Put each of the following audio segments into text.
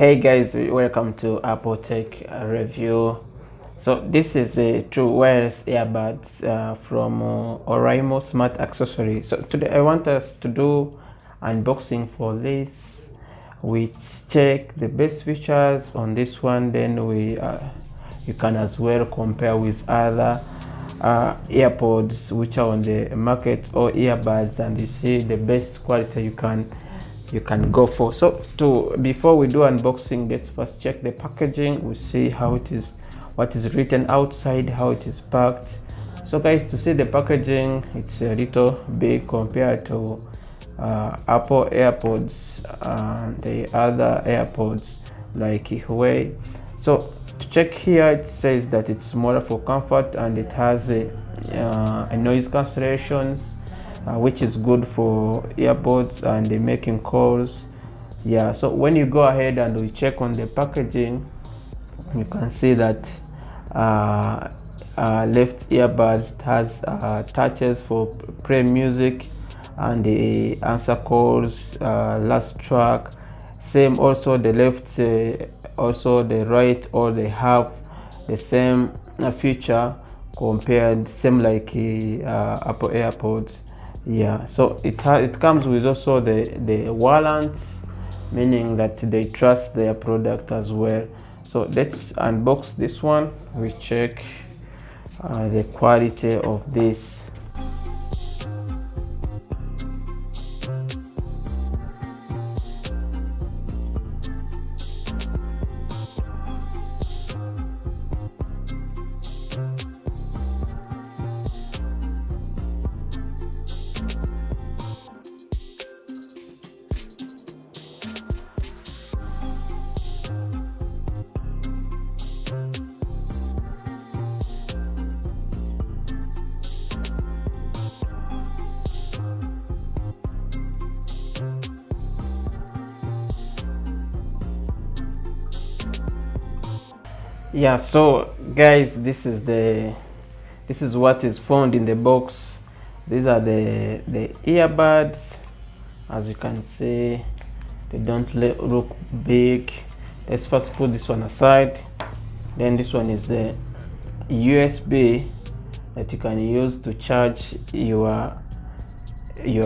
Hey guys, welcome to Apple Tech review. So this is a true wireless earbuds from Oraimo Smart Accessory. So today I want us to do unboxing for this. We check the best features on this one, then we you can as well compare with other earpods which are on the market or earbuds, and you see the best quality you can go for. So before we do unboxing, let's first check the packaging. We see how it is, what is written outside, how it is packed. So guys, to see the packaging, it's a little big compared to Apple AirPods and the other AirPods like Huawei. So to check here, it says that it's smaller for comfort and it has a noise cancellations, which is good for earbuds and making calls. Yeah, so when you go ahead and we check on the packaging, you can see that left earbuds has touches for play music and the answer calls, last track. Same also the left, also the right, or they have the same feature compared, same like Apple AirPods. Yeah, so it comes with also the warrant, meaning that they trust their product as well. So let's unbox this one. We check the quality of this. Yeah, so guys, this is what is found in the box. These are the earbuds. As you can see, they don't look big. Let's first put this one aside. Then this one is the USB that you can use to charge your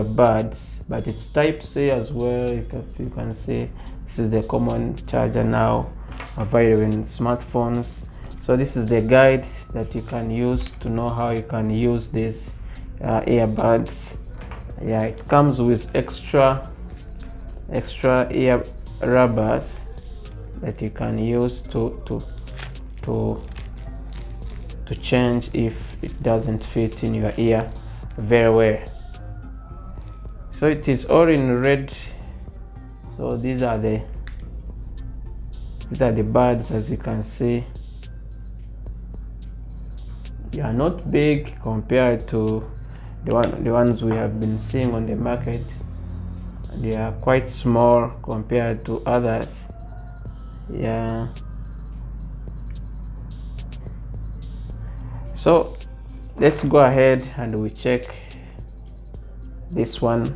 buds, but it's type C as well. You can see this is the common charger now available in smartphones. So this is the guide that you can use to know how you can use these earbuds. Yeah, it comes with extra ear rubbers that you can use to change if it doesn't fit in your ear very well. So it is all in red. So these are the buds, as you can see. They are not big compared to the ones we have been seeing on the market. They are quite small compared to others. Yeah. So let's go ahead and we check this one.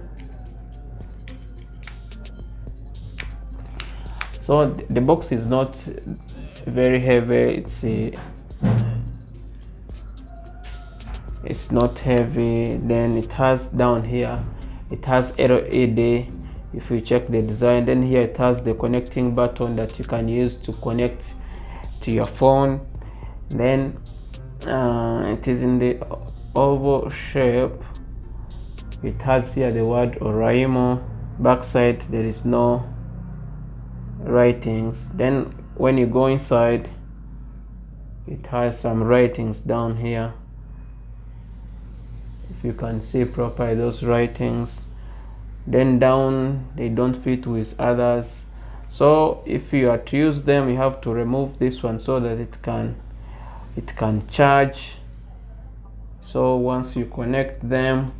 So the box is not very heavy. It's not heavy. Then it has down here, it has LED. If you check the design, then here it has the connecting button that you can use to connect to your phone. Then it is in the oval shape. It has here the word Oraimo. Backside there is no writings. Then when you go inside, it has some writings down here. If you can see properly those writings. Then down, they don't fit with others. So if you are to use them, you have to remove this one so that it can charge. So once you connect them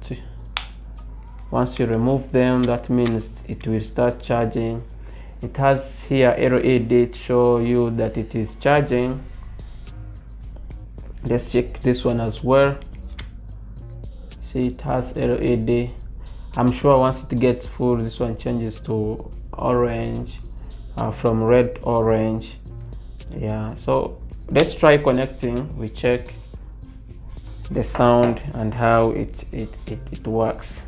once you remove them, that means it will start charging. It has here LED to show you that it is charging. Let's check this one as well. See, it has LED. I'm sure once it gets full, this one changes to orange from red orange. Yeah, so let's try connecting. We check the sound and how it works.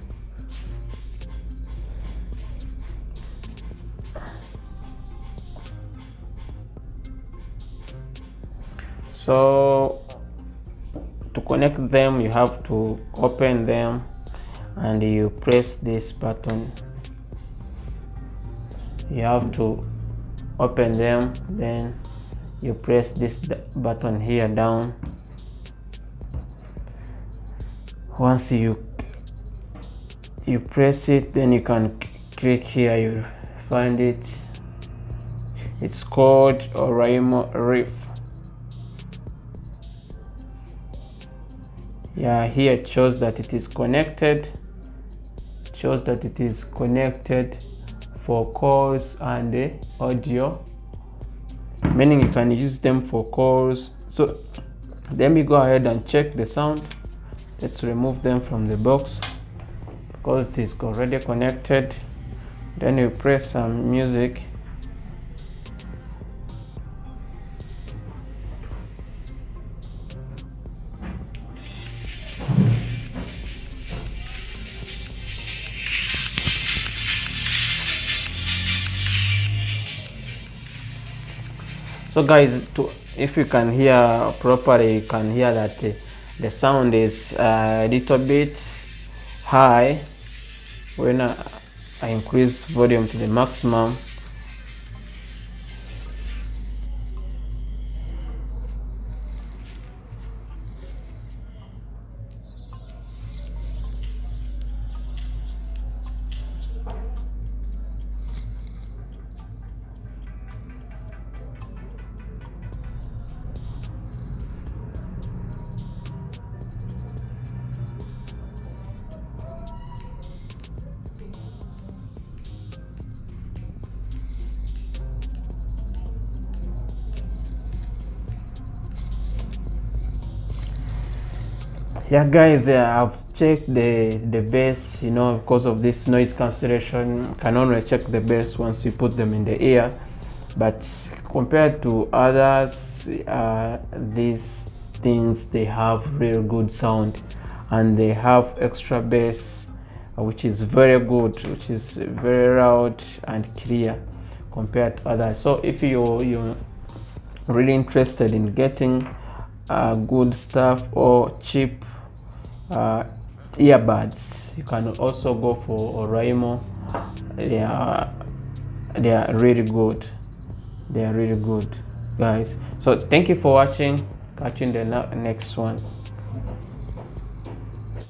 So to connect them, you have to open them and you press this button. You have to open them, then you press this button here down. Once you press it, then you can click here, you find it. It's called Oraimo Riff. Yeah, here it shows that it is connected. It shows that it is connected for calls and audio, meaning you can use them for calls. So let me go ahead and check the sound. Let's remove them from the box because it is already connected. Then you press some music. So guys, if you can hear properly, you can hear that the sound is a little bit high. When I increase volume to the maximum, yeah guys, I've checked the bass, you know, because of this noise cancellation. You can only check the bass once you put them in the ear, but compared to others, these things, they have real good sound, and they have extra bass, which is very good, which is very loud and clear compared to others. So if you're really interested in getting good stuff or cheap earbuds, you can also go for Oraimo. They are really good. They are really good, guys. So thank you for watching. Catch you in the next one.